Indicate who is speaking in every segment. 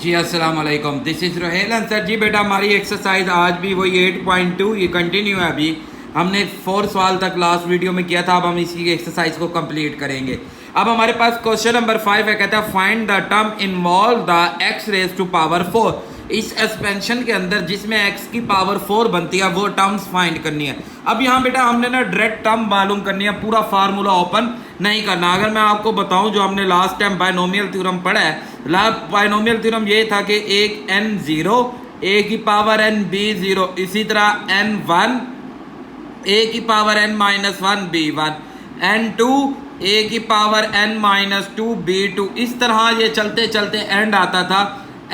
Speaker 1: जी अस्सलाम वालेकुम, this is Rohel Ansar. जी बेटा, हमारी एक्सरसाइज आज भी वही 8.2 ये कंटिन्यू है। अभी हमने 4 सवाल तक लास्ट वीडियो में किया था, अब हम इसी एक्सरसाइज को कंप्लीट करेंगे। अब हमारे पास क्वेश्चन नंबर 5 है, कहता है find the term involve the x raise to power 4। इस एक्सपेंशन के अंदर जिसमें x की पावर 4 बनती है वो टर्म्स फाइंड करनी है। अब यहाँ बेटा हमने ना डायरेक्ट टर्म मालूम करनी है, पूरा फार्मूला ओपन नहीं करना। अगर मैं आपको बताऊं जो हमने लास्ट टाइम बायनोमियल थ्योरम पढ़ा है, बायनोमियल थ्योरम ये था कि एक n0 a की पावर n b0, इसी तरह n1 a की power n-1 b1, n2 a की पावर n-2 b2, इस तरह ये चलते चलते एंड आता था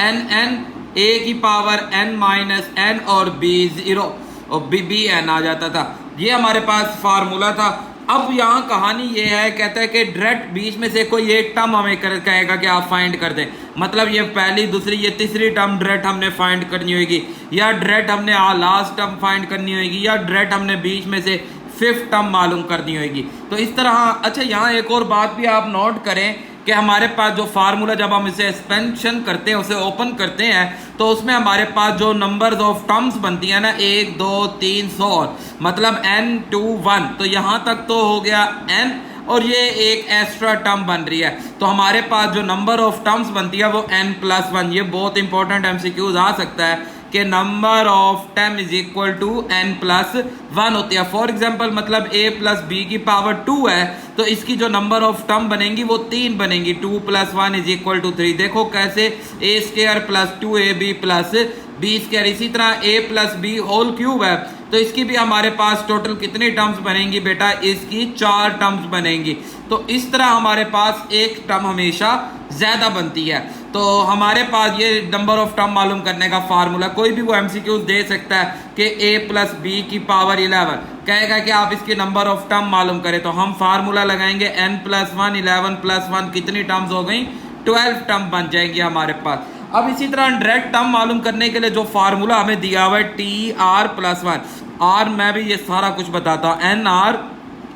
Speaker 1: nn a की पावर n-n और b0 और bn आ जाता था। ये हमारे पास फार्मूला था। अब यहाँ कहानी ये है, कहता है कि डायरेक्ट बीच में से कोई एक टर्म हमें कहेगा कि आप फाइंड कर दें। मतलब ये पहली, दूसरी, ये तीसरी टर्म डायरेक्ट हमने फाइंड करनी होगी, या डायरेक्ट हमने लास्ट टर्म फाइंड करनी होगी, या डायरेक्ट हमने बीच में से फिफ्थ टर्म मालूम करनी होगी। तो इस तरह। अच्छा, यहाँ एक और बात भी आप नोट करें कि हमारे पास जो फार्मूला जब हम इसे एक्सपेंशन करते हैं, उसे ओपन करते हैं, तो उसमें हमारे पास जो नंबर्स ऑफ टर्म्स बनती है ना, 1 2 3 100, मतलब n 2 1, तो यहाँ तक तो हो गया n, और ये एक एक्स्ट्रा टर्म बन रही है। तो हमारे पास जो नंबर ऑफ टर्म्स बनती है वो n+1। ये बहुत इंपॉर्टेंट MCQs आ सकता है कि number of term is equal to n+1 होती है। फॉर एग्जाम्पल, मतलब a प्लस बी की पावर 2 है, तो इसकी जो नंबर ऑफ टर्म बनेंगी वो 3 बनेंगी। 2 + 1 इज इक्वल टू 3। देखो कैसे, a² + 2ab + b²। इसी तरह a + b होल क्यूब है, तो इसकी भी हमारे पास टोटल कितनी टर्म्स बनेंगी बेटा? इसकी 4 टर्म्स बनेंगी। तो इस तरह हमारे पास एक टर्म हमेशा ज्यादा बनती है। तो हमारे पास ये नंबर ऑफ टर्म मालूम करने का फार्मूला, कोई भी वो MCQs दे सकता है कि a + b की पावर 11 कहेगा कि आप इसकी नंबर ऑफ टर्म मालूम करें, तो हम फार्मूला लगाएंगे n+1 11 + 1, कितनी टर्म्स हो गई? 12 टर्म बन जाएंगी हमारे पास। अब इसी तरह डायरेक्ट टर्म मालूम करने के लिए जो फार्मूला हमें दिया हुआ है TR+1, R मैं भी ये सारा कुछ बताता हूँ, NR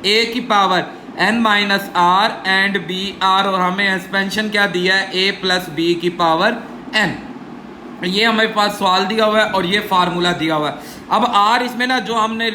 Speaker 1: a की पावर n-r एंड br, और हमें एक्सपेंशन क्या दिया है? a + b की पावर n। ये हमारे पास सवाल दिया हुआ है और ये फार्मूला दिया हुआ है। अब r, इसमें ना जो हमने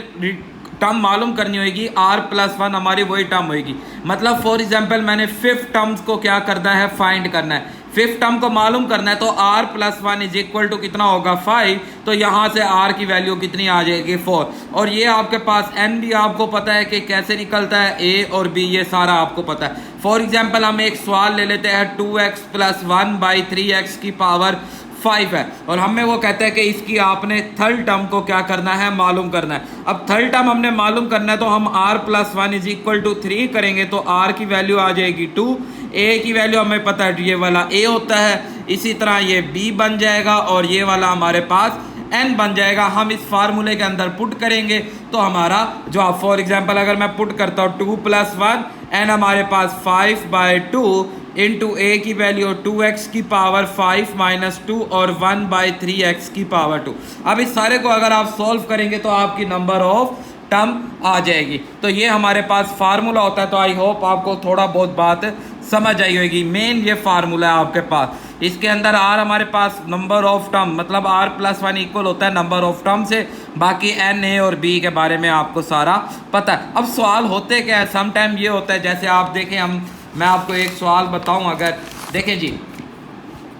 Speaker 1: टर्म मालूम करनी होगी, r+1 हमारी वही टर्म होगी। मतलब फॉर एग्जांपल मैंने फिफ्थ टर्म्स को क्या करना है? फाइंड करना है। फिफ्थ टर्म को मालूम करना है, तो r+1 इज इक्वल टू कितना होगा? 5। तो यहाँ से r की वैल्यू कितनी आ जाएगी? 4। और ये आपके पास n भी आपको पता है कि कैसे निकलता है, a और b, ये सारा आपको पता है। फॉर एग्जाम्पल हम एक सवाल ले लेते हैं, 2x + 1/3x की पावर 5 है, और हमें वो कहता है कि इसकी आपने थर्ड टर्म को क्या करना है? मालूम करना है। अब थर्ड टर्म हमने मालूम करना है, तो हम r+1 इज इक्वल टू 3 करेंगे, तो r की वैल्यू आ जाएगी 2, a की वैल्यू हमें पता है ये वाला a होता है, इसी तरह ये b बन जाएगा, और ये वाला हमारे पास n बन जाएगा। हम इस फार्मूले के अंदर पुट करेंगे तो हमारा जो, आप फॉर एग्जाम्पल अगर मैं पुट करता हूँ 2 + 1 n हमारे पास 5/2 इंटू a की वैल्यू 2x की पावर 5 - 2 और 1/3x की पावर 2। अब इस सारे को अगर आप सॉल्व करेंगे तो आपकी नंबर ऑफ टर्म आ जाएगी। तो ये हमारे पास फार्मूला होता है। तो आई होप आपको थोड़ा बहुत बात समझ आई होगी। मेन ये फार्मूला है आपके पास। इसके अंदर r हमारे पास नंबर ऑफ टर्म, मतलब r+1 इक्वल होता है नंबर ऑफ टर्म से, बाकी n, a और b के बारे में आपको सारा पता है। अब सवाल होते क्या है, समटाइम ये होता है, जैसे आप देखें, मैं आपको एक सवाल बताऊं। अगर देखें जी,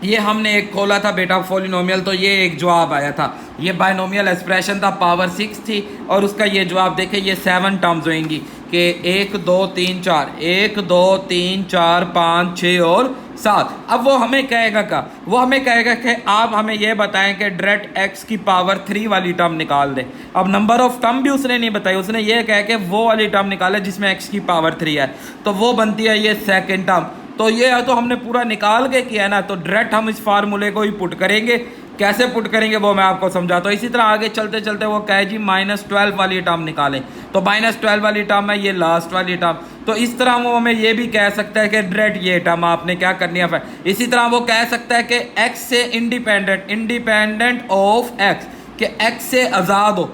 Speaker 1: ये हमने एक खोला था बेटा पॉलिनोमियल, तो ये एक जवाब आया था, ये बायनोमियल एक्सप्रेशन था, पावर 6 थी, और उसका ये जवाब देखें, ये 7 टर्म्स होंगी कि 1 2 3 4, 1 2 3 4 5 6 और 7। अब वो हमें कहेगा वो हमें कहेगा कि आप हमें ये बताएं कि डायरेक्ट x की पावर 3 वाली टर्म निकाल दें। अब नंबर ऑफ टर्म भी उसने नहीं बताई, उसने ये कहा कि वो वाली टर्म निकाले जिसमें x की पावर 3 है, तो वो बनती है ये सेकेंड टर्म। तो ये तो हमने पूरा निकाल के किया है ना, तो डायरेक्ट हम इस फार्मूले को ही पुट करेंगे। कैसे पुट करेंगे वो मैं आपको समझाता हूँ। इसी तरह आगे चलते चलते वो कहे जी -12 वाली टर्म निकालें, तो -12 वाली टर्म है ये लास्ट वाली टर्म। तो इस तरह वो हमें ये भी कह सकता है कि डायरेक्ट ये टर्म आपने क्या करनी है। इसी तरह वो कह सकता है कि x से इंडिपेंडेंट ऑफ x, कि x से आज़ाद हो।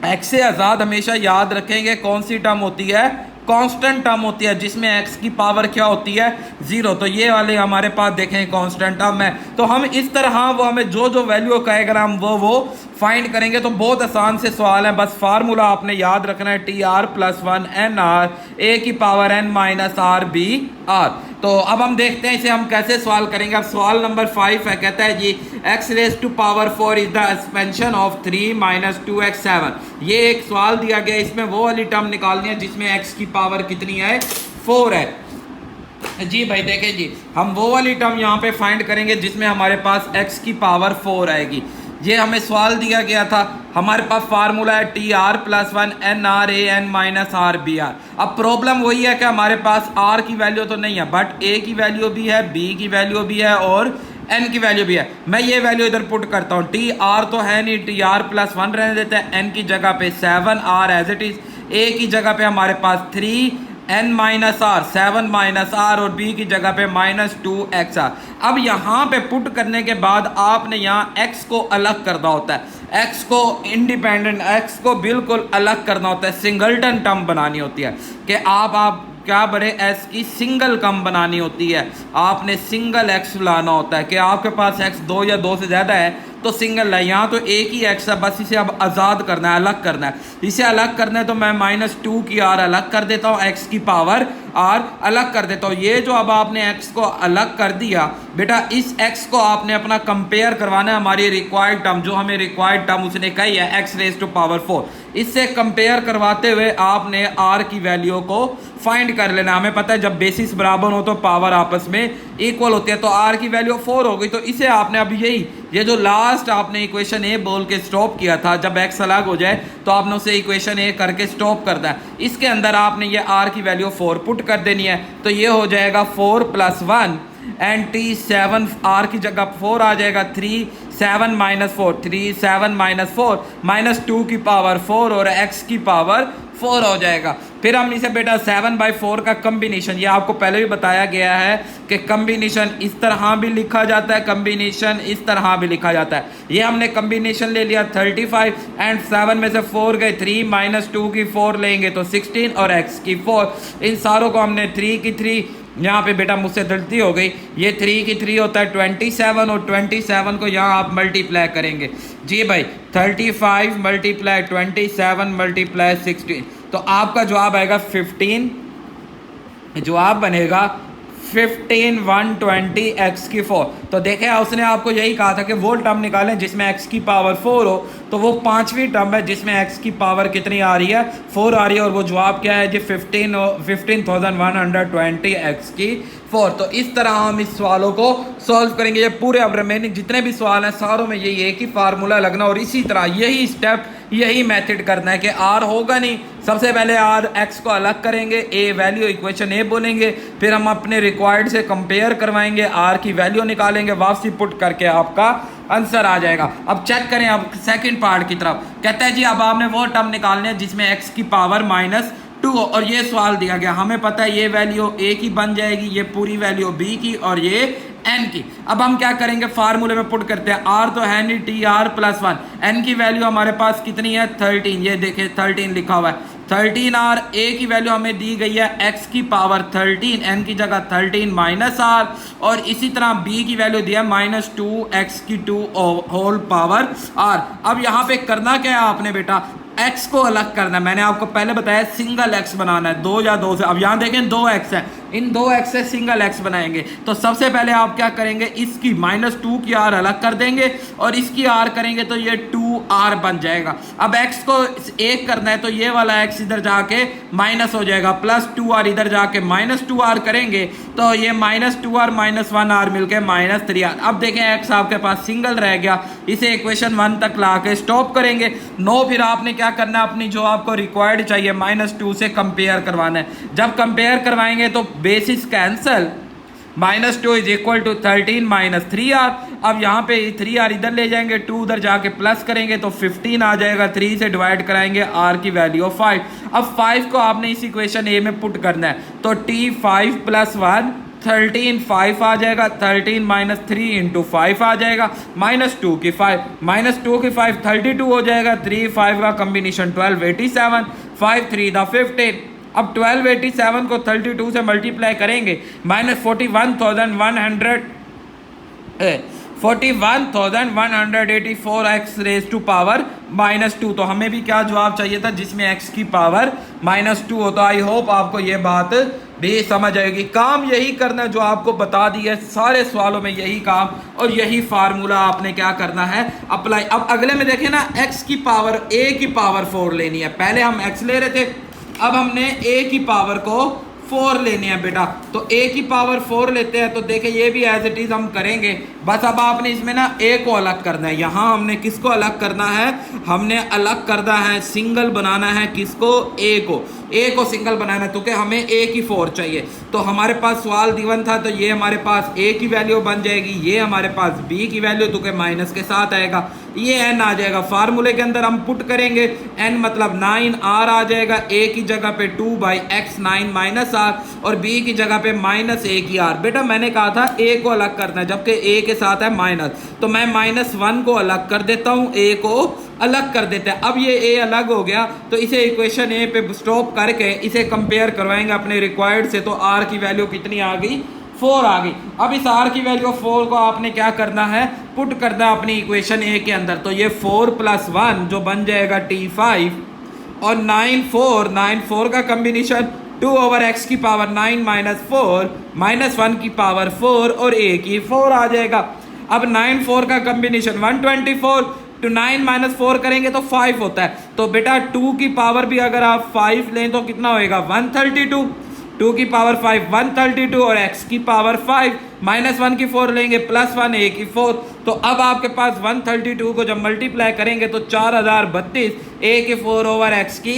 Speaker 1: x से आज़ाद हमेशा याद रखेंगे कौन सी टर्म होती है? कांस्टेंट टर्म होती है जिसमें x की पावर क्या होती है 0। तो ये वाले हमारे पास देखें कांस्टेंट टर्म है। तो हम इस तरह वो हमें जो जो वैल्यू कहेगा हम वो फाइंड करेंगे। तो बहुत आसान से सवाल है, बस फार्मूला आपने याद रखना है TR+1 NR a की power n minus r b r. तो अब हम देखते हैं इसे हम कैसे सवाल करेंगे। अब सवाल नंबर 5 है, कहता है जी x raise to power 4 is the expansion of 3 minus 2x 7। ये एक सवाल दिया गया, इसमें वो वाली टर्म निकालनी है जिसमें x की पावर कितनी है 4 है। जी भाई देखें जी, हम वो वाली टर्म यहाँ पे फाइंड करेंगे जिसमें हमारे पास x की पावर 4 आएगी। ये हमें सवाल दिया गया था, हमारे पास फार्मूला है TR+1 NR a n minus r b r. अब प्रॉब्लम वही है कि हमारे पास r की वैल्यू तो नहीं है, बट a की वैल्यू भी है, b की वैल्यू भी है और n की वैल्यू भी है। मैं ये वैल्यू इधर पुट करता हूँ। TR तो है नहीं, TR+1 रहने देते हैं, n की जगह पे 7, r as it is, a की जगह पे हमारे पास 3, n minus r 7 minus r और b की जगह पे माइनस 2xr। अब यहाँ पे पुट करने के बाद आपने यहाँ x को अलग करना होता है, x को इंडिपेंडेंट, x को बिल्कुल अलग करना होता है, सिंगलटन टर्म बनानी होती है कि आप क्या बड़े s की सिंगल कम बनानी होती है। आपने सिंगल x लाना होता है कि आपके पास x 2 या 2 से ज़्यादा है तो सिंगल है। यहाँ तो एक ही x है, बस इसे अब आज़ाद करना है, अलग करना है। इसे अलग करना है तो मैं -2 की r अलग कर देता हूँ, x की पावर r अलग कर देता हूँ। ये जो अब आपने x को अलग कर दिया बेटा, इस x को आपने अपना कंपेयर करवाना है हमारी रिक्वायर्ड टर्म, जो हमें रिक्वायर्ड टर्म उसने कही है x रेज़ टू पावर 4। इससे कंपेयर करवाते हुए आपने r की वैल्यू को फाइंड कर लेना। हमें पता है जब बेसिस बराबर हो तो पावर आपस में इक्वल होती है, तो r की वैल्यू 4 हो गई। तो इसे आपने अब ये जो लास्ट आपने इक्वेशन ए बोल के स्टॉप किया था, जब x अलग हो जाए तो आपने उसे इक्वेशन ए करके स्टॉप करना है। इसके अंदर आपने ये r की वैल्यू 4 पुट कर देनी है। तो ये हो जाएगा 4+1 एंड t7, r की जगह 4 आ जाएगा, 3 7 माइनस 4, 3 7 माइनस 4 माइनस 2 की पावर 4 और x की पावर 4 हो जाएगा। फिर हम इसे बेटा 7/4 का कम्बिनेशन, ये आपको पहले भी बताया गया है कि कम्बिनेशन इस तरह भी लिखा जाता है, कम्बिनेशन इस तरह भी लिखा जाता है। ये हमने कम्बिनेशन ले लिया 35 एंड 7 में से 4 गए, 3 माइनस 2 की 4 लेंगे तो 16 और x की 4। इन सारों को हमने 3 की 3, यहाँ पे बेटा मुझसे गलती हो गई, ये 3 की 3 होता है 27 और 27 को यहाँ आप मल्टीप्लाई करेंगे। जी भाई 35 मल्टीप्लाई 27 मल्टीप्लाई 16, तो आपका जवाब आएगा 15, जवाब बनेगा 15 120 x की 4। तो देखें उसने आपको यही कहा था कि वो टर्म निकालें जिसमें x की पावर 4 हो, तो वो पांचवी टर्म है जिसमें x की पावर कितनी आ रही है 4 आ रही है, और वो जवाब क्या है जी 15,120 x की 4। तो इस तरह हम इस सवालों को सॉल्व करेंगे। ये पूरे अब रिमेनिंग जितने भी सवाल हैं सारों में यही एक ही फार्मूला लगना और इसी तरह यही स्टेप यही मेथड करना है कि r होगा नहीं, सबसे पहले r x को अलग करेंगे, a वैल्यू इक्वेशन a बोलेंगे, फिर हम अपने रिक्वायर्ड से कंपेयर करवाएंगे, r की वैल्यू निकालेंगे, वापसी पुट करके आपका आंसर आ जाएगा। अब चेक करें अब सेकंड पार्ट की तरफ। कहता है जी अब आपने वो टर्म निकालने हैं जिसमें x की पावर -2 और ये सवाल दिया गया, हमें पता है ये वैल्यू a की बन जाएगी, ये पूरी वैल्यू b की और ये n की। अब हम क्या करेंगे, फार्मूले में पुट करते हैं, r तो है नहीं TR+1, n की वैल्यू हमारे पास कितनी है 13, ये देखिए 13 लिखा हुआ है, 13r, a की वैल्यू हमें दी गई है x की पावर 13, n की जगह 13 माइनस r, और इसी तरह b की वैल्यू दी है -2x की 2 होल पावर r। अब यहाँ पे करना क्या है आपने बेटा, x को अलग करना है। मैंने आपको पहले बताया सिंगल x बनाना है, 2 या 2 से। अब यहाँ देखें 2x है, इन 2x से सिंगल x बनाएंगे। तो सबसे पहले आप क्या करेंगे, इसकी -2 की r अलग कर देंगे और इसकी r करेंगे तो ये 2r बन जाएगा। अब x को 1 करना है तो ये वाला x इधर जाके माइनस हो जाएगा, +2r इधर जाके -2r करेंगे तो ये -2r -1r मिलके -3r। अब देखें x आपके पास सिंगल रह गया, इसे इक्वेशन 1 तक ला के स्टॉप करेंगे। नो, फिर आपने क्या करना है, अपनी जो आपको रिक्वायर्ड चाहिए -2 से कंपेयर करवाना है। जब कंपेयर करवाएंगे तो basis cancel, -2 is equal to 13 -3r। अब यहाँ पे 3r इधर ले जाएंगे, 2 उधर जाके प्लस करेंगे तो 15 आ जाएगा, 3 से डिवाइड कराएंगे, r की वैल्यू 5। अब 5 को आपने इस इक्वेशन a में पुट करना है, तो t5+1 13 5 आ जाएगा, 13 -3 इंटू 5 आ जाएगा, -2 की 5 -2 की 5 32 हो जाएगा, 3 5 का कम्बिनेशन 12 87, 5 3 द 15 अब 1287 को 32 से मल्टीप्लाई करेंगे, minus 41,184 x raise to power -2। तो हमें भी क्या जवाब चाहिए था, जिसमें x की पावर -2 हो। तो आई होप आपको ये बात भी समझ आएगी। काम यही करना है जो आपको बता दिया है, सारे सवालों में यही काम और यही फार्मूला आपने क्या करना है, अप्लाई। अब अगले में देखें ना, x की पावर a की पावर 4 लेनी है। पहले हम x ले रहे थे, अब हमने a की पावर को 4 लेने हैं बेटा। तो a की पावर 4 लेते हैं। तो देखें ये भी एज इट इज हम करेंगे, बस अब आपने इसमें ना a को अलग करना है। यहाँ हमने किसको अलग करना है, हमने अलग करना है, सिंगल बनाना है किसको, a को सिंगल बनाना है। तो क्या हमें a की 4 चाहिए। तो हमारे पास सवाल दिवन था, तो ये हमारे पास a की वैल्यू बन जाएगी, ये हमारे पास b की वैल्यू, तो क्या माइनस के साथ आएगा, ये n आ जाएगा। फार्मूले के अंदर हम पुट करेंगे, n मतलब 9r आ जाएगा, a की जगह पे 2/x 9 माइनस r और b की जगह पे -a की r। बेटा मैंने कहा था a को अलग करना है, जबकि a के साथ है माइनस, तो मैं -1 को अलग कर देता हूँ, a को अलग कर देते हैं। अब ये a अलग हो गया, तो इसे इक्वेशन a पे स्टॉप करके इसे कंपेयर करवाएंगे अपने रिक्वायर्ड से। तो r की वैल्यू कितनी आ गई, 4 आ गई। अब इस r की वैल्यू 4 को आपने क्या करना है, पुट करना है अपनी इक्वेशन a के अंदर। तो ये 4 + 1 जो बन जाएगा t5 और 9 4 का कम्बिनेशन 2/x की पावर 9 -4 -1 की पावर 4 और a की 4 आ जाएगा। अब 9 4 का कम्बिनेशन 124 तो 9 - 4 करेंगे तो 5 होता है। तो बेटा 2 की पावर भी अगर आप 5 लें तो कितना होएगा, 132। 2 की पावर 5 132 और x की पावर 5 -1 की 4 लेंगे +1 a की 4। तो अब आपके पास 132 को जब मल्टीप्लाई करेंगे तो 4032 a की 4 ओवर x की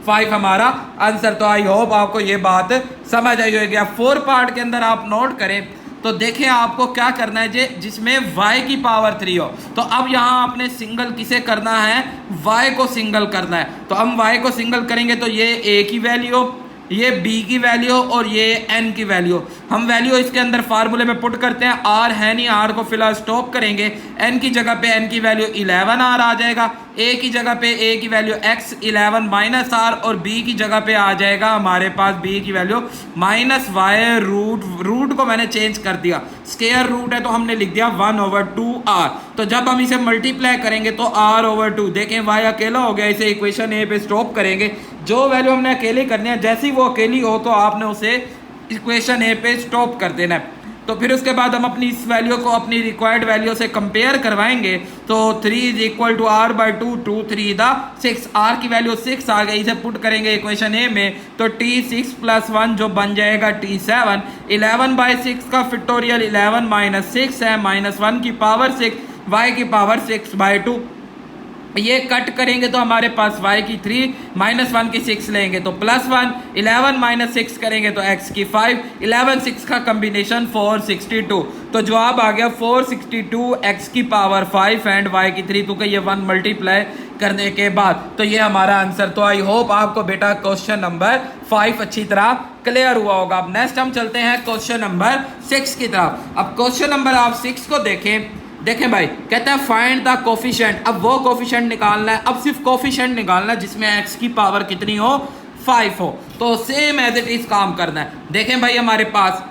Speaker 1: 5 हमारा आंसर। तो आई होप आपको ये बात समझ आई होगी। अब 4 पार्ट के अंदर आप नोट करें तो देखें आपको क्या करना है, जिसमें y की पावर 3 हो। तो अब यहाँ आपने सिंगल किसे करना है, y को सिंगल करना है। तो हम y को सिंगल करेंगे तो ये a की वैल्यू, ये b की वैल्यू और ये n की वैल्यू। हम वैल्यू इसके अंदर फार्मूले में पुट करते हैं, r है नहीं, r को फिलहाल स्टॉप करेंगे। n की जगह पे n की वैल्यू 11r आ जाएगा, a की जगह पे a की वैल्यू x 11 -r और b की जगह पे आ जाएगा हमारे पास b की वैल्यू -y रूट को मैंने चेंज कर दिया, स्क्वायर रूट है तो हमने लिख दिया 1/2r। तो जब हम इसे मल्टीप्लाई करेंगे तो r/2। देखें y अकेला हो गया, इसे इक्वेशन a पे स्टॉप करेंगे। जो वैल्यू हमने अकेले करनी है, जैसी वो अकेली हो तो आपने उसे इक्वेशन ए पे स्टॉप कर देना है। तो फिर उसके बाद हम अपनी इस वैल्यू को अपनी रिक्वायर्ड वैल्यू से कंपेयर करवाएंगे। तो 3 = r/2 2 3 6, r की वैल्यू 6 आ गई, इसे पुट करेंगे इक्वेशन ए में तो t6 + 1 जो बन जाएगा t7। 11/6 का फैक्टोरियल 11 - 6 है, -1 की पावर 6 y की पावर 6/2। ये कट करेंगे तो हमारे पास y की 3 -1 की 6 लेंगे तो +1। 11 - 6 करेंगे तो x की 5। 11 6 का कम्बिनेशन 462। तो जवाब आ गया 462 x की पावर 5 एंड y की 3। तो क्या ये 1 मल्टीप्लाई करने के बाद तो ये हमारा आंसर। तो आई होप आपको बेटा क्वेश्चन नंबर 5 अच्छी तरह क्लियर हुआ होगा। अब नेक्स्ट हम चलते हैं क्वेश्चन नंबर 6 की तरफ। अब क्वेश्चन नंबर आप 6 को देखें भाई, कहता है फाइंड द कोफिशिएंट। अब वो कोफिशिएंट निकालना है, अब सिर्फ कोफिशिएंट निकालना है जिसमें x की पावर कितनी हो, 5 हो। तो सेम एज इट इज काम करना है। देखें भाई हमारे पास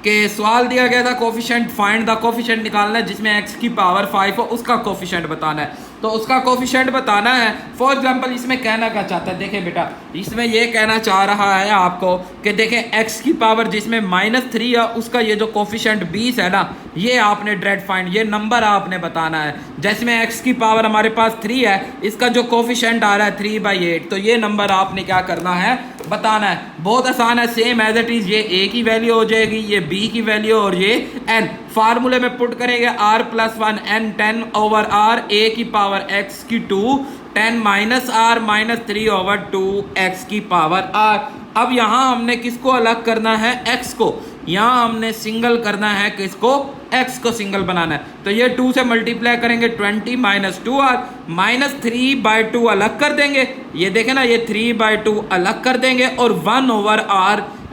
Speaker 1: के सवाल दिया गया था कोफिशिएंट, फाइंड द कोफिशिएंट निकालना है जिसमें x की पावर 5 हो, उसका कोफिशिएंट बताना है। तो उसका कोफिशिएंट बताना है। फॉर एग्जांपल इसमें कहना क्या चाहता है, देखें बेटा इसमें ये कहना चाह रहा है आपको कि देखें x की पावर जिसमें -3 है उसका ये जो कोफिशिएंट 20 है ना, ये आपने डायरेक्ट फाइंड, ये नंबर आपने बताना है। जिसमें x की पावर हमारे पास 3 है, इसका जो कोफिशिएंट आ रहा है 3/8, तो ये नंबर आपने क्या करना है, बताना है। बहुत आसान है, सेम एज इट इज। ये a की वैल्यू हो जाएगी, ये b की वैल्यू और ये n। फार्मूले में पुट करेंगे r + 1 n 10/r, a की पावर x की 2 10 -r -3/2 x की पावर r। अब यहाँ हमने किसको अलग करना है, x को। यहाँ हमने सिंगल करना है किसको, x को सिंगल बनाना है। तो ये 2 से मल्टीप्लाई करेंगे 20 -2r -3/2 अलग कर देंगे। ये देखें ना, ये 3/2 अलग कर देंगे और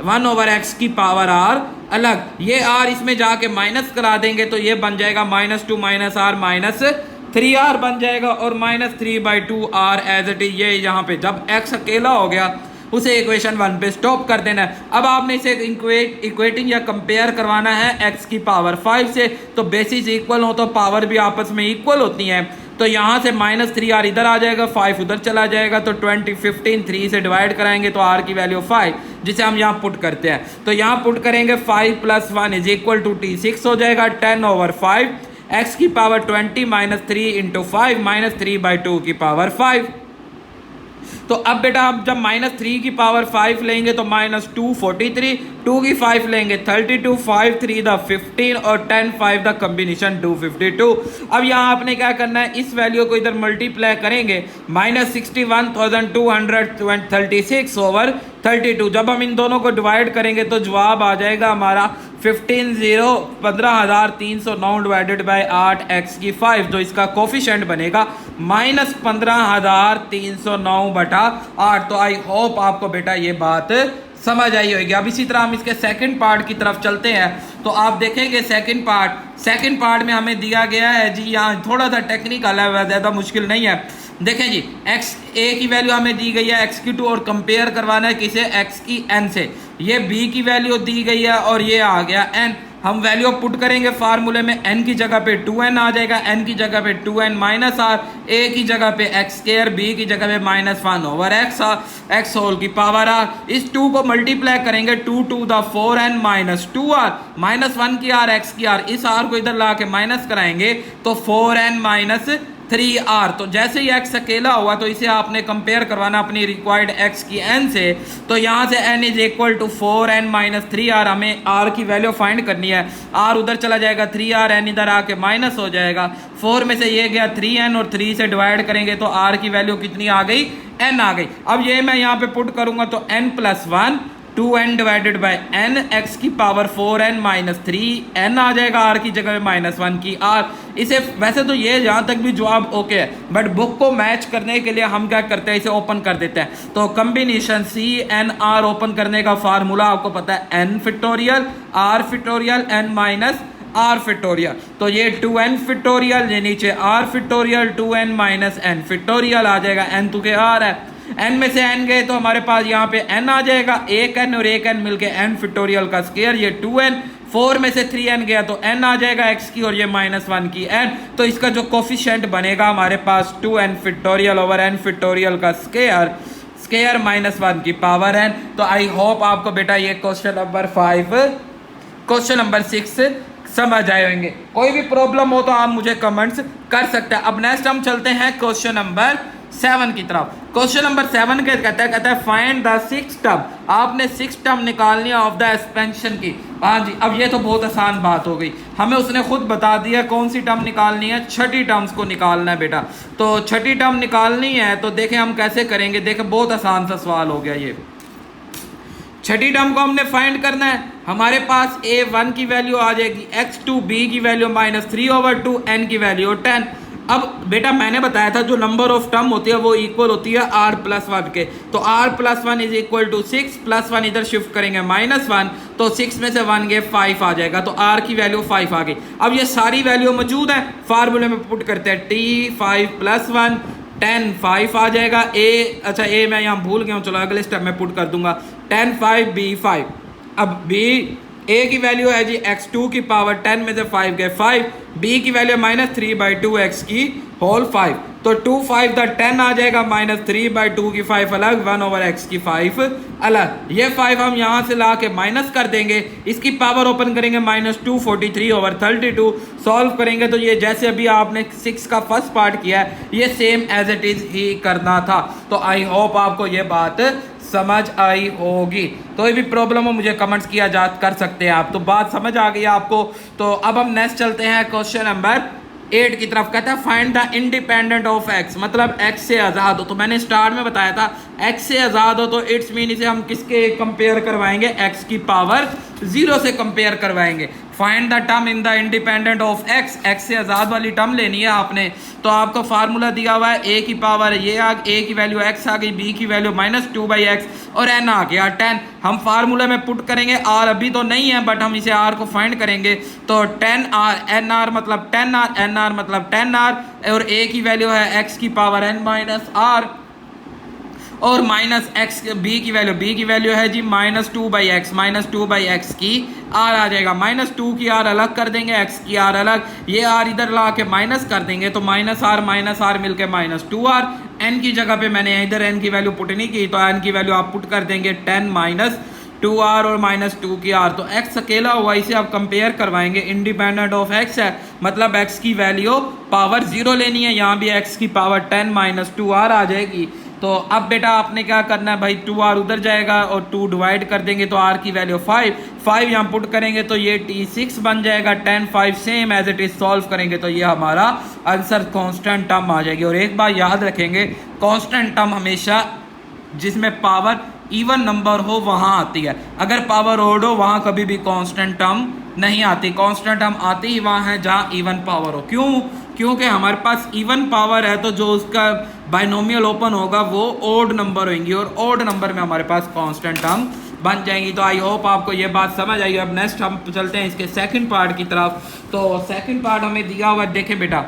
Speaker 1: 1/x की पावर r अलग। ये r इसमें जाके माइनस करा देंगे तो ये बन जाएगा -2 -r -3r बन जाएगा और -3/2r एज इट इज। ये यहाँ पे जब x अकेला हो गया उसे इक्वेशन 1 पे स्टॉप कर देना है। अब आपने इसे इक्वेटिंग या कंपेयर करवाना है x की पावर 5 से, तो बेसिस इक्वल हो तो पावर भी आपस में इक्वल होती हैं। तो यहाँ से -3r इधर आ जाएगा, 5 उधर चला जाएगा, तो 20 15 3 से डिवाइड कराएंगे तो r की वैल्यू 5, जिसे हम यहाँ पुट करते हैं। तो यहाँ पुट करेंगे 5 + 1 = t, 6 हो जाएगा 10/5, x की पावर 20 -3 × 5 -3/2 की पावर 5। तो अब बेटा आप जब -3 की पावर 5 लेंगे तो -2 43, 2 की 5 लेंगे 32, 5 3 द 15 और 10 5 द कॉम्बिनेशन 252। अब यहाँ आपने क्या करना है, इस वैल्यू को इधर मल्टीप्लाई करेंगे, -61,236/32। जब हम इन दोनों को डिवाइड करेंगे तो जवाब आ जाएगा हमारा 15,309 डिवाइडेड बाई 8x की 5, जो इसका कोफिशिएंट बनेगा -15,309/8। तो आई होप आपको बेटा ये बात समझ आई होगी। अब इसी तरह हम इसके सेकंड पार्ट की तरफ चलते हैं। तो आप देखेंगे सेकंड पार्ट में हमें दिया गया है जी, यहाँ थोड़ा सा टेक्निकल है, ज़्यादा मुश्किल नहीं है। देखें जी, x a की वैल्यू हमें दी गई है x की 2 और कंपेयर करवाना है किसे, x की n से। ये b की वैल्यू दी गई है और ये आ गया n। हम वैल्यू पुट करेंगे फार्मूले में, n की जगह पे 2n आ जाएगा, n की जगह पे 2n -r, a की जगह पे x², b की जगह पे -1/x होल की पावर r। इस 2 को मल्टीप्लाई करेंगे, 2 to the 4n -2r, -1 की r, x की r, इस r को इधर ला के माइनस कराएंगे तो 4n -3r। तो जैसे ही x अकेला हुआ तो इसे आपने कंपेयर करवाना अपनी रिक्वायर्ड x की n से। तो यहाँ से n = 4n -3r, हमें r की वैल्यू फाइंड करनी है। r उधर चला जाएगा 3r, n इधर आके माइनस हो जाएगा, 4 में से ये गया 3n और 3 से डिवाइड करेंगे तो r की वैल्यू कितनी आ गई, n आ गई। अब ये मैं यहाँ पे पुट करूंगा तो n + 1 2n divided by n, x की पावर 4n -3n आ जाएगा, r की जगह में -1 की r। इसे वैसे तो ये यहाँ तक भी जवाब ओके है, बट बुक को मैच करने के लिए हम क्या करते हैं, इसे ओपन कर देते हैं। तो कॉम्बिनेशन CNR ओपन करने का फार्मूला आपको पता है, n factorial r factorial n - r factorial. तो ये 2n फैक्टोरियल, ये नीचे r factorial 2n - n factorial आ जाएगा, n तो के r है, n में से n गए तो हमारे पास यहाँ पे n आ जाएगा, एक n और एक n मिलके n फैक्टोरियल का स्क्वायर, ये 2n, 4 में से 3n गया तो n आ जाएगा x की, और ये -1 की n। तो इसका जो कोफिशिएंट बनेगा हमारे पास 2n factorial over n factorial का स्क्वायर -1 की पावर n। तो आई होप आपको बेटा ये क्वेश्चन नंबर 5, क्वेश्चन नंबर 6 समझ आए होंगे। कोई भी प्रॉब्लम हो तो आप मुझे कमेंट्स कर सकते हैं। अब नेक्स्ट हम चलते हैं क्वेश्चन नंबर 7 की तरफ। क्वेश्चन नंबर 7 कहता है फाइंड द 6th टर्म। आपने 6th टर्म निकालनी है ऑफ द एक्सपेंशन की। हाँ जी, अब ये तो बहुत आसान बात हो गई, हमें उसने खुद बता दिया कौन सी टर्म निकालनी है, छठी टर्म्स को निकालना है बेटा। तो छठी टर्म निकालनी है तो देखें हम कैसे करेंगे। देखें बहुत आसान सा सवाल हो गया ये। छठी टर्म को हमने फाइंड करना है। हमारे पास a1 की वैल्यू आ जाएगी x2, b की वैल्यू -3/2, n की वैल्यू 10। अब बेटा मैंने बताया था जो नंबर ऑफ टर्म होती है वो इक्वल होती है r + 1 के। तो r + 1 = 6 + 1 इधर शिफ्ट करेंगे -1, तो 6 में से 1 गए 5 आ जाएगा, तो r की वैल्यू 5 आ गई। अब ये सारी वैल्यू मौजूद है, फार्मूले में पुट करते हैं, t 5 + 1 10 5 आ जाएगा। अच्छा a मैं यहाँ भूल गया हूँ, चलो अगले स्टेप में पुट कर दूंगा, 10 5 b 5। अब b a की वैल्यू है जी x2 की पावर 10 में से 5 गए 5, b की वैल्यू -3/2 x की होल 5, तो 2 5 द 10 आ जाएगा, -3/2 की 5 अलग, 1/x की 5 अलग। ये 5 हम यहाँ से ला के माइनस कर देंगे, इसकी पावर ओपन करेंगे -243/32, सॉल्व करेंगे तो ये जैसे अभी आपने 6 का फर्स्ट पार्ट किया है ये सेम एज इट इज ही करना था। तो आई होप आपको ये बात समझ आई होगी। तो भी प्रॉब्लम हो मुझे कमेंट्स किया जा कर सकते हैं आप। तो बात समझ आ गई आपको। तो अब हम नेक्स्ट चलते हैं क्वेश्चन नंबर 8 की तरफ। कहता है find the independent of x, मतलब x से आज़ाद हो। तो मैंने स्टार्ट में बताया था x से आज़ाद हो तो इट्स मीन इसे हम किसके कंपेयर करवाएंगे, x की पावर 0 से कंपेयर करवाएंगे। Find the term in the independent of x, x से आज़ाद वाली टर्म लेनी है आपने। तो आपको फार्मूला दिया हुआ है a की पावर ये आ, a की वैल्यू x आ गई, b की वैल्यू -2/x और n आ गया 10। हम फार्मूला में पुट करेंगे, r अभी तो नहीं है बट हम इसे r को फाइंड करेंगे। तो 10r nr मतलब 10r, nr मतलब 10r, और a की वैल्यू है x की पावर n - r। और माइनस एक्स बी की वैल्यू है जी -2/x, -2/x की आर आ जाएगा। -2 की आर अलग कर देंगे, एक्स की आर अलग, ये आर इधर ला के माइनस कर देंगे तो -r मिलके -2r। एन की जगह पे मैंने इधर एन की वैल्यू पुट नहीं की, तो एन की वैल्यू आप पुट कर देंगे 10 - 2r और -2 की r, तो x अकेला हुआ, इसे आप कंपेयर करवाएंगे, इंडिपेंडेंट ऑफ x है, मतलब x की वैल्यू पावर 0 लेनी है, यहाँ भी x की पावर 10 - 2r आ जाएगी। तो अब बेटा आपने क्या करना है भाई, 2r उधर जाएगा और 2 डिवाइड कर देंगे तो r की वैल्यू 5 यहाँ पुट करेंगे तो ये t6 बन जाएगा। 10 5 same as it is solve करेंगे तो ये हमारा आंसर कांस्टेंट टर्म आ जाएगी। और एक बार याद रखेंगे, कांस्टेंट टर्म हमेशा जिसमें पावर इवन नंबर हो वहां आती है, अगर पावर ओड हो वहां कभी भी कांस्टेंट टर्म नहीं आती। कांस्टेंट टर्म आती ही वहां है जहां इवन पावर हो। क्यों? क्योंकि हमारे पास इवन पावर है तो जो उसका बाइनोमियल ओपन होगा वो ओड नंबर होंगी, और ओड नंबर में हमारे पास कांस्टेंट टर्म बन जाएंगी। तो आई होप आपको ये बात समझ आई। अब नेक्स्ट हम चलते हैं इसके सेकंड पार्ट की तरफ। तो सेकंड पार्ट हमें दिया हुआ, देखें बेटा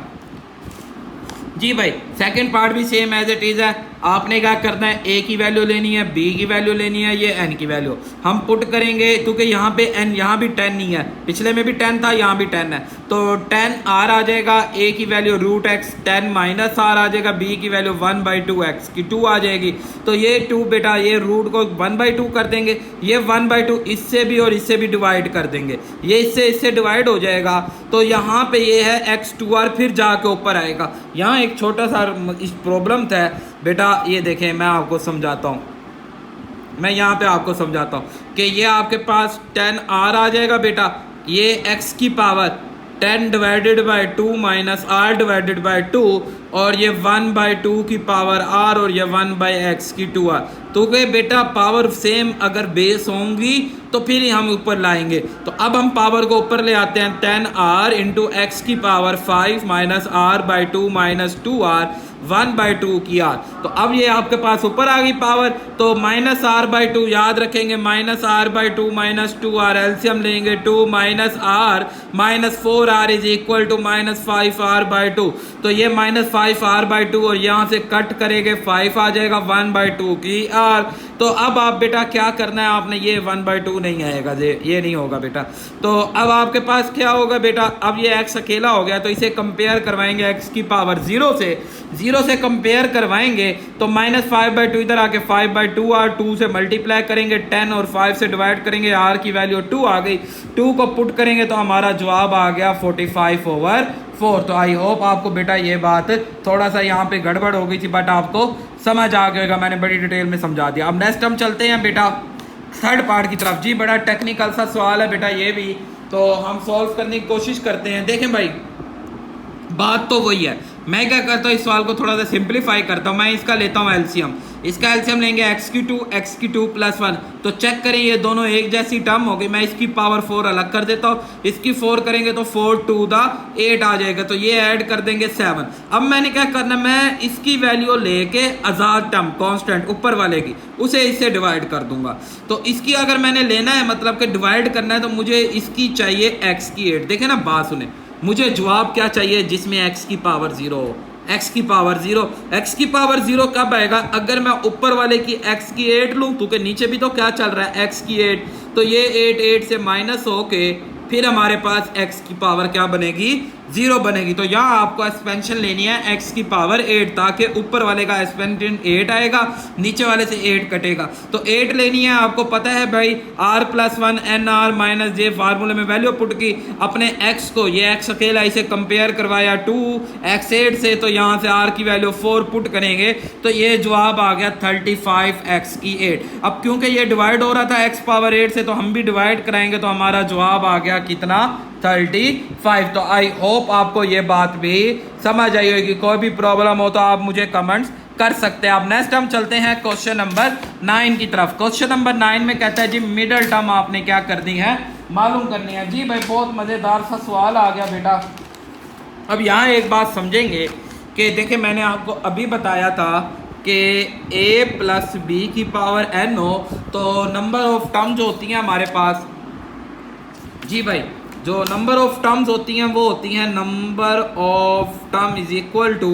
Speaker 1: जी भाई, सेकंड पार्ट भी सेम एज इट इज है। आपने क्या करना है, ए की वैल्यू लेनी है, बी की वैल्यू लेनी है, ये एन की वैल्यू हम पुट करेंगे, क्योंकि यहाँ पे एन, यहाँ भी 10 नहीं है, पिछले में भी 10 था, यहाँ भी 10 है, तो 10r आ जाएगा, ए की वैल्यू √x, 10 - r आ जाएगा, बी की वैल्यू 1/2x की 2 आ जाएगी। तो ये 2 बेटा, ये रूट को 1/2 कर देंगे, ये 1/2 इससे भी और इससे भी डिवाइड कर देंगे, ये इससे डिवाइड हो जाएगा। तो यहाँ पे ये है x2r, फिर जाके ऊपर आएगा। यहाँ एक छोटा सा इस प्रॉब्लम था बेटा, ये देखें मैं आपको समझाता हूँ, मैं यहाँ पे आपको समझाता हूँ कि ये आपके पास 10r आ जाएगा बेटा, ये x की power 10 divided by 2 minus r divided by 2, और ये 1/2 की पावर r, और ये 1/x की 2r। तो गए बेटा पावर सेम अगर बेस होंगी तो फिर ही हम ऊपर लाएंगे। तो अब हम पावर को ऊपर ले आते हैं, 10r इंटू एक्स की power 5 minus r/2 minus 2r 1/2 की r। तो अब ये आपके पास ऊपर आ गई पावर, तो -r/2 याद रखेंगे, -r/2 माइनस 2r, एलसीएम लेंगे 2 - r minus 4r is equal to -5r/2। तो ये -5r/2 और यहाँ से कट करेंगे 5 आ जाएगा 1/2 की r। तो अब आप बेटा क्या करना है आपने, ये 1/2 नहीं आएगा, ये नहीं होगा बेटा। तो अब आपके पास क्या होगा बेटा, अब ये x अकेला हो गया तो इसे कंपेयर करवाएंगे x की पावर 0 से कंपेयर करवाएंगे तो -5/2 इधर आके 5/2 r, 2 से मल्टीप्लाई करेंगे, 10 और 5 से डिवाइड करेंगे, r की वैल्यू 2 आ गई, 2 को पुट करेंगे तो हमारा जवाब आ गया 45/4। तो आई होप आपको बेटा ये बात थोड़ा सा यहाँ पे गड़बड़ हो गई थी, बट आपको समझ आ गया होगा, मैंने बड़ी डिटेल में समझा दिया। अब नेक्स्ट हम चलते हैं बेटा थर्ड पार्ट की तरफ। जी बड़ा टेक्निकल सा सवाल है बेटा ये भी, तो हम सॉल्व करने की कोशिश करते हैं। देखें भाई, बात तो वही है, मैं क्या करता हूँ इस सवाल को थोड़ा सा सिंप्लीफाई करता हूँ। मैं इसका लेता हूँ एलसीएम, इसका एलसीएम लेंगे x की 2 + 1, तो चेक करें ये दोनों एक जैसी टर्म हो गई। मैं इसकी पावर 4 अलग कर देता हूँ, इसकी 4 करेंगे तो 4 × 2 = 8 आ जाएगा, तो ये ऐड कर देंगे 7। अब मैंने क्या करना, मैं इसकी वैल्यू लेके आजाद टर्म कांस्टेंट ऊपर वाले की, उसे इससे डिवाइड कर दूंगा। तो इसकी अगर मैंने लेना है, मतलब कि डिवाइड करना है, तो मुझे इसकी चाहिए x की 8। देखें ना, बात सुने, मुझे जवाब क्या चाहिए जिसमें x की पावर 0 हो। x की पावर 0 कब आएगा, अगर मैं ऊपर वाले की x की 8 लूं, क्योंकि नीचे भी तो क्या चल रहा है x की 8, तो ये 8 से माइनस होके फिर हमारे पास x की पावर क्या बनेगी, 0 बनेगी। तो यहाँ आपको एक्सपेंशन लेनी है x की पावर 8, ताकि ऊपर वाले का एक्सपेंशन 8 आएगा, नीचे वाले से 8 कटेगा। तो 8 लेनी है, आपको पता है भाई r+1 nr - j, फार्मूले में वैल्यू पुट की, अपने x को, ये x अकेला, इसे कंपेयर करवाया 2x8 से, तो यहाँ से r की वैल्यू 4 पुट करेंगे तो ये जवाब आ गया 35x की 8। अब क्योंकि ये डिवाइड हो रहा था x पावर 8 से, तो हम भी डिवाइड कराएंगे, तो हमारा जवाब आ गया कितना, 35। तो आई होप आपको ये बात भी समझ आई होगी। कोई भी प्रॉब्लम हो तो आप मुझे कमेंट्स कर सकते हैं। अब नेक्स्ट हम चलते हैं क्वेश्चन नंबर 9 की तरफ। क्वेश्चन नंबर 9 में कहता है जी मिडल टर्म आपने क्या करनी है, मालूम करनी है। जी भाई बहुत मज़ेदार सा सवाल आ गया बेटा। अब यहाँ एक बात समझेंगे कि देखिए, मैंने आपको अभी बताया था कि a + b की पावर n हो, तो नंबर ऑफ टर्म्स होती हैं हमारे पास। जी भाई, जो नंबर ऑफ टर्म्स होती हैं वो होती हैं number of term is equal to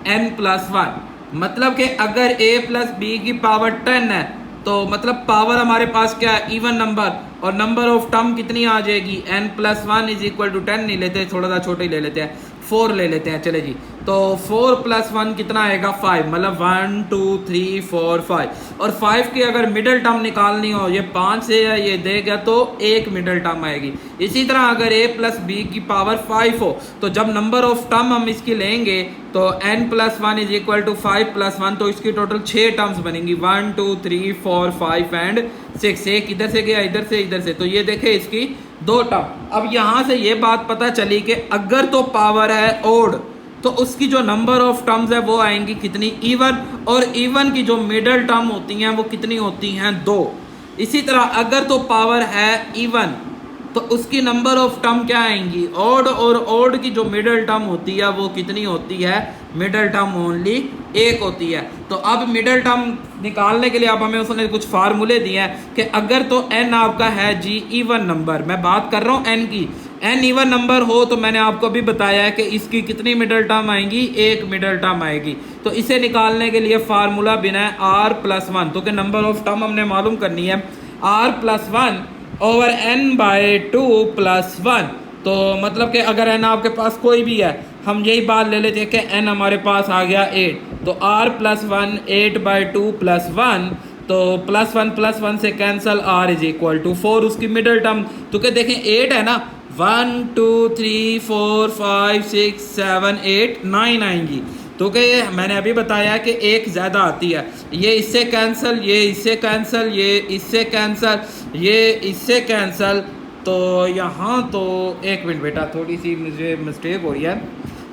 Speaker 1: n + 1। मतलब कि अगर a प्लस बी की पावर 10 है तो मतलब पावर हमारे पास क्या है, इवन नंबर, और नंबर ऑफ टर्म कितनी आ जाएगी, n plus 1 is equal to 10 नहीं लेते, थोड़ा सा छोटा ही ले लेते हैं, 4 ले लेते हैं, चले जी। तो 4 प्लस 1 कितना आएगा, 5, मतलब 1 2 3 4 5, और 5 की अगर मिडल टर्म निकालनी हो, ये 5 से है ये देगा तो एक मिडल टर्म आएगी। इसी तरह अगर a प्लस बी की पावर 5 हो तो जब नंबर ऑफ टर्म हम इसकी लेंगे तो n plus 1 is equal to 5 plus 1, तो इसकी टोटल 6 टर्म्स बनेंगी, 1 2 3 4 5 एंड 6। एक इधर से गया, इधर से, इधर से, तो ये देखे इसकी 2 टर्म। अब यहां से ये बात पता चली कि अगर तो पावर है ओड तो उसकी जो नंबर ऑफ टर्म्स है वो आएंगी कितनी, इवन, और इवन की जो मिडल टर्म होती हैं वो कितनी होती हैं, 2। इसी तरह अगर तो पावर है इवन तो उसकी नंबर ऑफ टर्म क्या आएंगी, ऑड, और ऑड की जो मिडल टर्म होती है वो कितनी होती है, मिडल टर्म ओनली 1 होती है। तो अब मिडल टर्म निकालने के लिए अब हमें उसने कुछ फार्मूले दिए हैं कि अगर तो n आपका है जी इवन नंबर, मैं बात कर रहा हूँ n की, n इवन नंबर हो तो मैंने आपको अभी बताया है कि इसकी कितनी मिडल टर्म आएंगी, 1 मिडल टर्म आएगी। तो इसे निकालने के लिए फार्मूला बिना है r प्लस 1, तो कि नंबर ऑफ टर्म हमने मालूम करनी है, r plus 1 over n by 2 plus 1। तो मतलब कि अगर n आपके पास कोई भी है, हम यही बात ले लेते हैं कि n हमारे पास आ गया 8, तो r प्लस 1 8 बाई 2 प्लस 1, तो प्लस 1 से cancel, r is equal to 4 उसकी मिडल टर्म। तो क्या देखें 8 है ना, 1 2 3 4 5 6 7 8 9 आएंगी। तो क्या मैंने अभी बताया कि एक ज़्यादा आती है, ये इससे कैंसल, ये इससे कैंसल, ये इससे कैंसल, ये इससे कैंसल। तो यहाँ तो एक मिनट बेटा, थोड़ी सी मुझे मिस्टेक हो रही है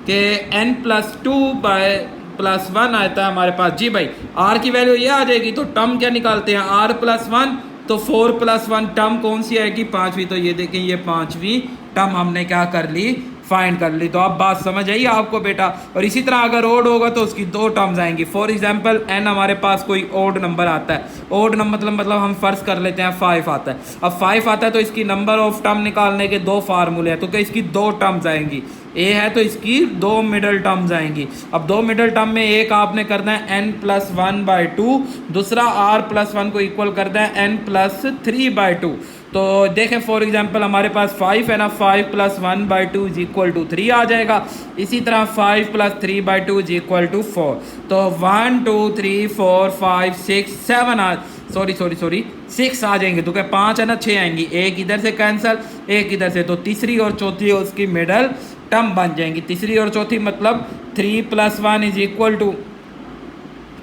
Speaker 1: कि n प्लस 2 बाय प्लस 1 आता है हमारे पास, जी भाई r की वैल्यू ये आ जाएगी, तो टर्म क्या निकालते हैं, r प्लस 1, तो 4 प्लस 1 टर्म कौन सी आएगी, 5वीं। तो ये देखें ये 5वीं टर्म हमने क्या कर ली, फाइंड कर ली। तो अब बात समझ आई आपको बेटा। और इसी तरह अगर ओड होगा तो उसकी 2 टर्म्स आएंगी। फॉर एग्जांपल n हमारे पास कोई ओड नंबर आता है, ओड नंबर मतलब हम फर्ज कर लेते हैं 5 आता है। अब 5 आता है तो इसकी नंबर ऑफ टर्म निकालने के 2 फार्मूले हैं, तो क्या इसकी 2 टर्म्स आएंगी, a है तो इसकी 2 मिडल टर्म्स आएंगी। अब 2 मिडल टर्म में एक आपने करना है n प्लस 1 बाई 2, दूसरा r प्लस 1 को इक्वल करना है n प्लस 3 बाई 2। तो देखें फॉर एग्जांपल हमारे पास 5 है ना, 5 plus 1 by 2 is equal to 3 आ जाएगा। इसी तरह 5 plus 3 by 2 is equal to 4। तो 1 2 3 4 5 6 7 6 आ जाएंगे। तो क्या 5 है ना, 6 आएंगी, एक इधर से कैंसल, एक इधर से, तो तीसरी और चौथी उसकी मिडल टर्म बन जाएंगी। तीसरी और चौथी मतलब 3 प्लस 1 इज इक्वल टू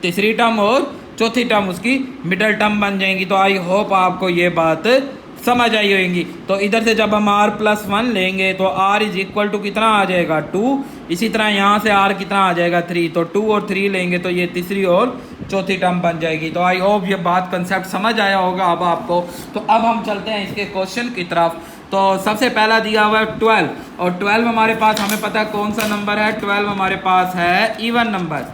Speaker 1: तीसरी टर्म और चौथी टर्म उसकी मिडल टर्म बन जाएंगी। तो आई होप आपको ये बात समझ आई होगी। तो इधर से जब हम r प्लस 1 लेंगे तो r इज इक्वल टू कितना आ जाएगा, 2। इसी तरह यहाँ से r कितना आ जाएगा, 3। तो 2 और 3 लेंगे तो ये तीसरी और चौथी टर्म बन जाएगी। तो आई होप ये बात कंसेप्ट समझ आया होगा अब आपको। तो अब हम चलते हैं इसके क्वेश्चन की तरफ। तो सबसे पहला दिया हुआ है 12, और 12 हमारे पास हमें पता है कौन सा नंबर है, 12 हमारे पास है इवन नंबर।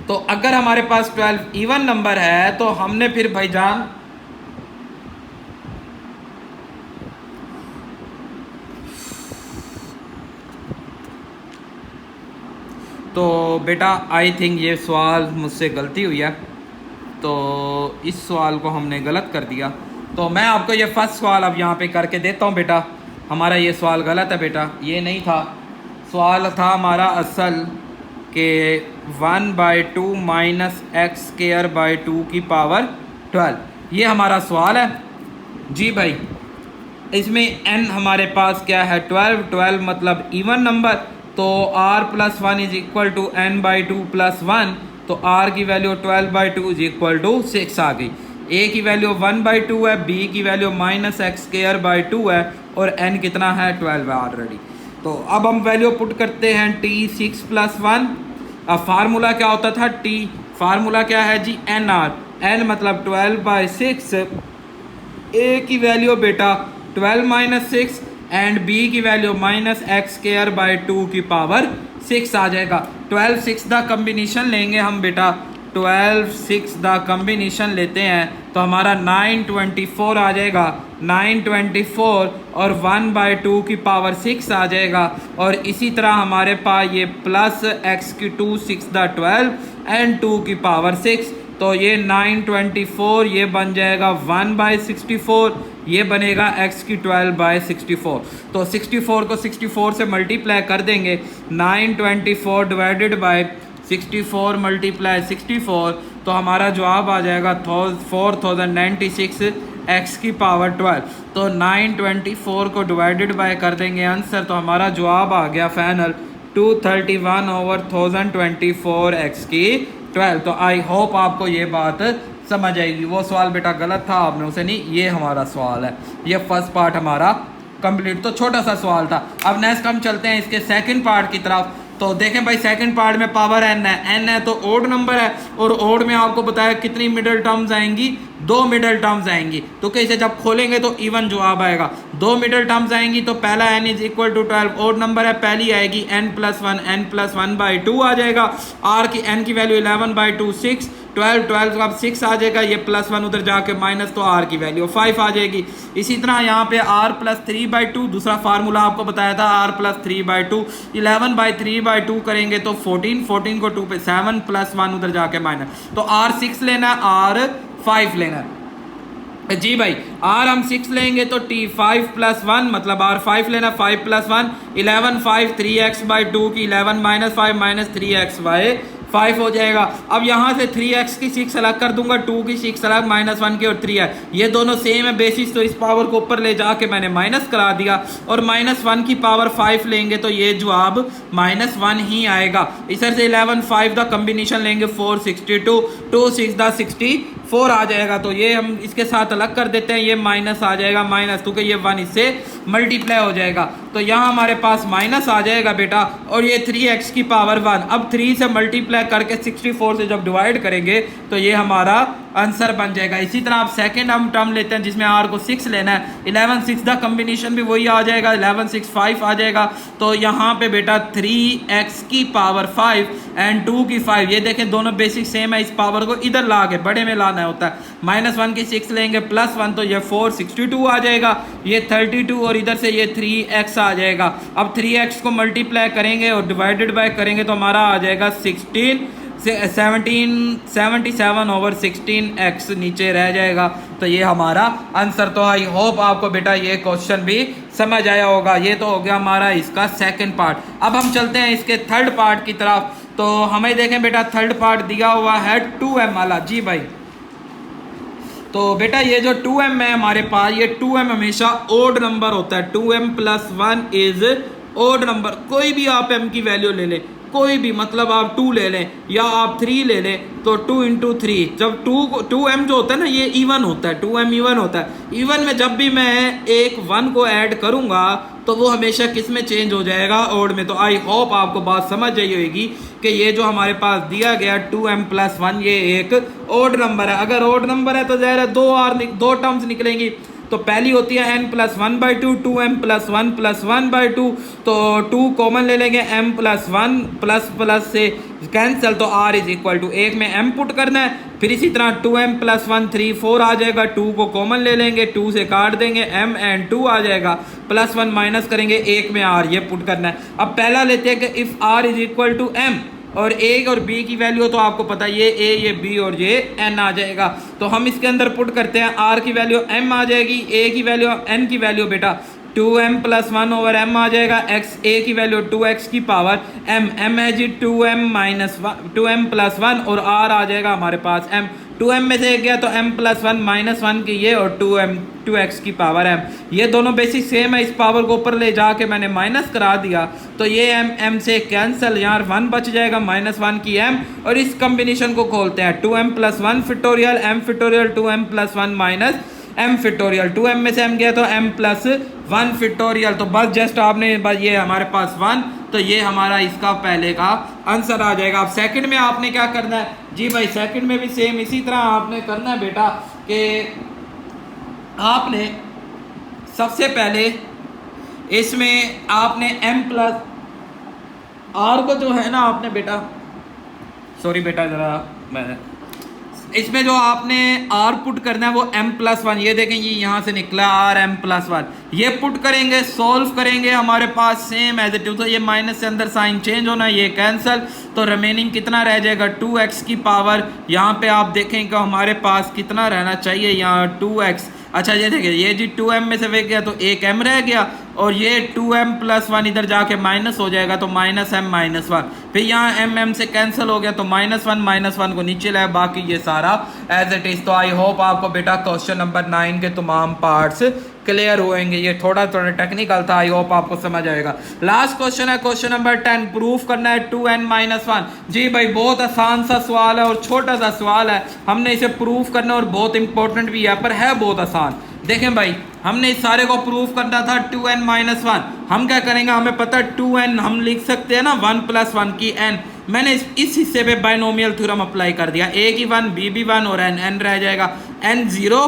Speaker 1: तो अगर हमारे पास 12 इवन नंबर है तो हमने फिर भाईजान तो बेटा आई थिंक ये सवाल मुझसे गलती हुई है, तो इस सवाल को हमने गलत कर दिया। तो मैं आपको ये फर्स्ट सवाल अब यहाँ पे करके देता हूँ बेटा। हमारा ये सवाल गलत है बेटा, ये नहीं था। सवाल था हमारा असल के 1 by 2 minus x square by 2 की पावर 12, ये हमारा सवाल है जी भाई। इसमें n हमारे पास क्या है, 12 मतलब इवन नंबर। तो r plus 1 is equal to n by 2 plus 1, तो r की value 12 by 2 is equal to 6 आ गई। a की वैल्यू 1 बाई 2 है, b की value minus x square by 2 है, और n कितना है, 12 है ऑलरेडी। तो अब हम वैल्यू पुट करते हैं t 6 प्लस 1। अब फार्मूला क्या होता था, t फार्मूला क्या है जी, nr, n मतलब 12 बाई 6, a की वैल्यू बेटा 12 माइनस 6 एंड b की value minus x square by 2 की पावर 6 आ जाएगा। 12 6 का कम्बिनेशन लेंगे हम बेटा, 12 6 द कम्बिनेशन लेते हैं तो हमारा 924 आ जाएगा, 924 और 1/2 की पावर 6 आ जाएगा। और इसी तरह हमारे पास ये प्लस x की 2 6 द 12 एंड 2 की पावर 6, तो ये 924 ये बन जाएगा 1/64, ये बनेगा x की 12/64। तो 64 को 64 से मल्टीप्लाई कर देंगे, 924 डिवाइडेड बाय 64 मल्टीप्लाई 64, तो हमारा जवाब आ जाएगा 4096 x की पावर 12। तो 924 को डिवाइडेड बाय कर देंगे आंसर, तो हमारा जवाब आ गया फाइनल 231/1024 x की 12। तो आई होप आपको ये बात समझ आएगी। वो सवाल बेटा गलत था, आपने उसे नहीं, ये हमारा सवाल है। ये फर्स्ट पार्ट हमारा कंप्लीट, तो छोटा सा सवाल था। अब नेक्स्ट हम चलते हैं इसके सेकंड पार्ट की तरफ। तो देखें भाई सेकंड पार्ट में पावर n है, n है तो ओड नंबर है, और ओड में आपको बताया कितनी मिडल टर्म्स आएंगी, 2 मिडल टर्म्स आएंगी। तो कैसे जब खोलेंगे तो इवन जवाब आएगा, 2 मिडल टर्म्स आएंगी। तो पहला n is equal to 12, odd number है, पहली आएगी n+1, n+1/2 आ जाएगा। r की n की वैल्यू 11/2 6, 12 का 6 आ जाएगा, ये +1 उधर जाके माइनस, तो r की वैल्यू 5 आ जाएगी। इसी तरह यहाँ पे r+3/2, दूसरा फार्मूला आपको बताया था r+3/2, 11/3/2 करेंगे तो 14, 14 को 2 पे 7 +1 उधर जाके माइनस, तो r6 लेना है, r5 लेना है। जी भाई r हम 6 लेंगे तो t 5+1 मतलब r5 लेना, 5 + 1 11, 5 3x/2 की 11 - 5 - 3x/5 हो जाएगा। अब यहाँ से 3x की 6 अलग कर दूंगा, 2 की 6 अलग, -1 की और 3 है, ये दोनों सेम है बेसिस, तो इस पावर को ऊपर ले जाके मैंने माइनस करा दिया, और -1 की पावर 5 लेंगे तो ये जवाब -1 ही आएगा। इस तरह से 11 5 द कम्बिनेशन लेंगे 462, 2 6 द 64 आ जाएगा। तो ये हम इसके साथ अलग कर देते हैं, ये माइनस आ जाएगा, माइनस, क्योंकि ये 1 इससे मल्टीप्लाई हो जाएगा, तो यहाँ हमारे पास माइनस आ जाएगा बेटा, और ये 3x की पावर 1। अब 3 से मल्टीप्लाई करके 64 से जब डिवाइड करेंगे तो ये हमारा आंसर बन जाएगा। इसी तरह आप सेकंड हम टर्म लेते हैं जिसमें r को 6 लेना है, 11 6 द कम्बिनेशन भी वही आ जाएगा, 11 6 5 आ जाएगा। तो यहाँ पे बेटा 3x की पावर 5 एंड 2 की 5, ये देखें दोनों बेसिक सेम है, इस पावर को इधर ला के बड़े में लाना होता है, -1 की 6 लेंगे +1 तो ये 462 आ जाएगा, ये 32 और इधर से ये 3x आ जाएगा। अब 3x को मल्टीप्लाई करेंगे और डिवाइडेड बाय करेंगे तो हमारा आ जाएगा 77/16x नीचे रह जाएगा, तो ये हमारा आंसर। तो आई होप आपको बेटा ये क्वेश्चन भी समझ आया होगा। ये तो हो गया हमारा इसका सेकंड पार्ट। अब हम चलते हैं इसके थर्ड पार्ट की तरफ। तो हमें देखें बेटा थर्ड पार्ट दिया हुआ है 2m वाला। जी भाई, तो बेटा ये जो 2m है हमारे पास, ये 2m हमेशा ओड नंबर होता है, 2m + 1 इज ओड नंबर। कोई भी आप m की वैल्यू ले लें, कोई भी, मतलब आप 2 ले लें या आप 3 ले लें, तो 2 × 3, जब 2m जो होता है ना ये इवन होता है, 2m इवन होता है। इवन में जब भी मैं एक 1 को ऐड करूंगा तो वो हमेशा किस में चेंज हो जाएगा, ओड में। तो आई होप आपको बात समझ आई होगी कि ये जो हमारे पास दिया गया 2m + 1 ये एक ओड नंबर है। अगर ओड नंबर है तो ज़ाहिर है दो टर्म्स निकलेंगी। तो पहली होती है n+1/2, 2m + 1 + 1/2, तो 2 कॉमन ले लेंगे, m + 1 प्लस से कैंसिल, तो r इज इक्वल टू 1 में m पुट करना है। फिर इसी तरह 2m + 1 3 4 आ जाएगा, 2 को कॉमन ले लेंगे, 2 से काट देंगे, m and 2 आ जाएगा, +1 माइनस करेंगे, 1 में r ये पुट करना है। अब पहला लेते हैं कि if r is equal to m, और a और b की वैल्यू तो आपको पता है, ये a ये b और ये n आ जाएगा। तो हम इसके अंदर पुट करते हैं, r की वैल्यू m आ जाएगी, a की वैल्यू n की वैल्यू बेटा 2m + 1/m आ जाएगा, x a की वैल्यू 2x की पावर m है जी 2m + 1 और r आ जाएगा हमारे पास m, 2m में से एक गया तो m + 1 -1 की ये और 2x की पावर m, ये दोनों बेसिक सेम है। इस पावर को ऊपर ले जाके मैंने माइनस करा दिया, तो ये m से कैंसिल, यहाँ 1 बच जाएगा, -1 की m, और इस कम्बिनेशन को खोलते हैं 2m + 1 factorial m factorial 2m + 1 m factorial, 2m में से m गया तो m + 1 फैक्टोरियल, तो बस जस्ट आपने बस ये हमारे पास 1, तो ये हमारा इसका पहले का आंसर आ जाएगा। अब सेकंड में आपने क्या करना है, जी भाई सेकंड में भी सेम इसी तरह आपने करना है बेटा कि आपने सबसे पहले इसमें आपने m + r को जो है ना आपने बेटा, सॉरी बेटा ज़रा इसमें जो आपने आर पुट करना है वो m+1, ये देखें ये यहाँ से निकला r(m+1), ये पुट करेंगे, सॉल्व करेंगे, हमारे पास सेम एज इट इज, तो ये माइनस से अंदर साइन चेंज होना, ये कैंसिल, तो रिमेनिंग कितना रह जाएगा 2x की पावर, यहाँ पे आप देखें कि हमारे पास कितना रहना चाहिए यहाँ 2x। अच्छा ये देखिए ये जी 2m में से वे गया तो एक m रह गया, और ये 2m+1 इधर जाके माइनस हो जाएगा तो -m-1, फिर यहाँ m से कैंसिल हो गया तो -1 को नीचे लाया, बाकी ये सारा एज इट इज। तो आई होप आपको बेटा क्वेश्चन नंबर 9 के तमाम पार्ट्स क्लियर होंगे। ये थोड़ा टेक्निकल था, आई होप आपको समझ आएगा। लास्ट क्वेश्चन है क्वेश्चन नंबर 10, प्रूफ करना है 2n-1। जी भाई बहुत आसान सा सवाल है और छोटा सा सवाल है, हमने इसे प्रूफ करना और बहुत इंपॉर्टेंट भी है, पर है बहुत आसान। देखें भाई हमने इस सारे को प्रूफ करना था 2n-1, हम क्या करेंगे, हमें पता है 2n हम लिख सकते हैं ना 1+1 की n, मैंने इस हिस्से पे बाइनोमियल थ्योरम अप्लाई कर दिया, a की 1 b भी 1 और n रह जाएगा, n0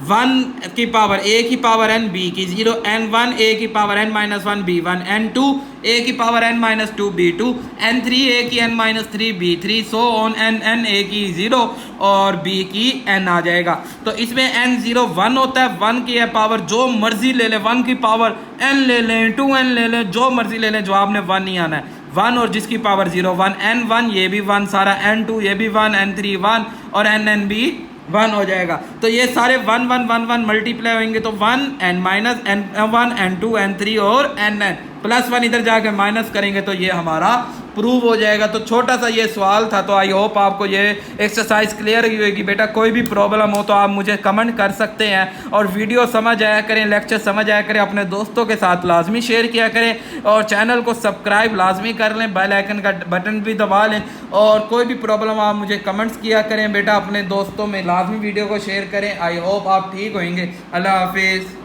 Speaker 1: 1 की पावर a की पावर n b की 0, n1 a की power n-1 b1, n2 a की power n-2 b2, n3 a की n-3 b3, so on n a की 0 और b की n आ जाएगा। तो इसमें n0 1 होता है, 1 की है पावर जो मर्जी ले ले, 1 की पावर n ले लें 2n ले लें, जो मर्जी ले लें, जवाब में 1 नहीं आना है, 1 और जिसकी पावर 0 1, n1 ये भी 1 सारा, n2 ये भी 1, n3 1 और n भी 1 हो जाएगा। तो ये सारे 1 1 1 1 मल्टीप्लाई होंगे तो 1 n-1 n2 n3 और n+1 इधर जाके माइनस करेंगे तो ये हमारा प्रूव हो जाएगा। तो छोटा सा ये सवाल था, तो आई होप आपको ये एक्सरसाइज क्लियर हुई होगी। बेटा कोई भी प्रॉब्लम हो तो आप मुझे कमेंट कर सकते हैं, और वीडियो समझ आया करें, लेक्चर समझ आया करें, अपने दोस्तों के साथ लाजमी शेयर किया करें, और चैनल को सब्सक्राइब लाजमी कर लें, बेल आइकन का बटन भी दबा लें, और कोई भी प्रॉब्लम आप मुझे कमेंट्स किया करें। बेटा अपने दोस्तों में लाजमी वीडियो को शेयर करें। आई होप आप ठीक होंगे। अल्लाह हाफिज़।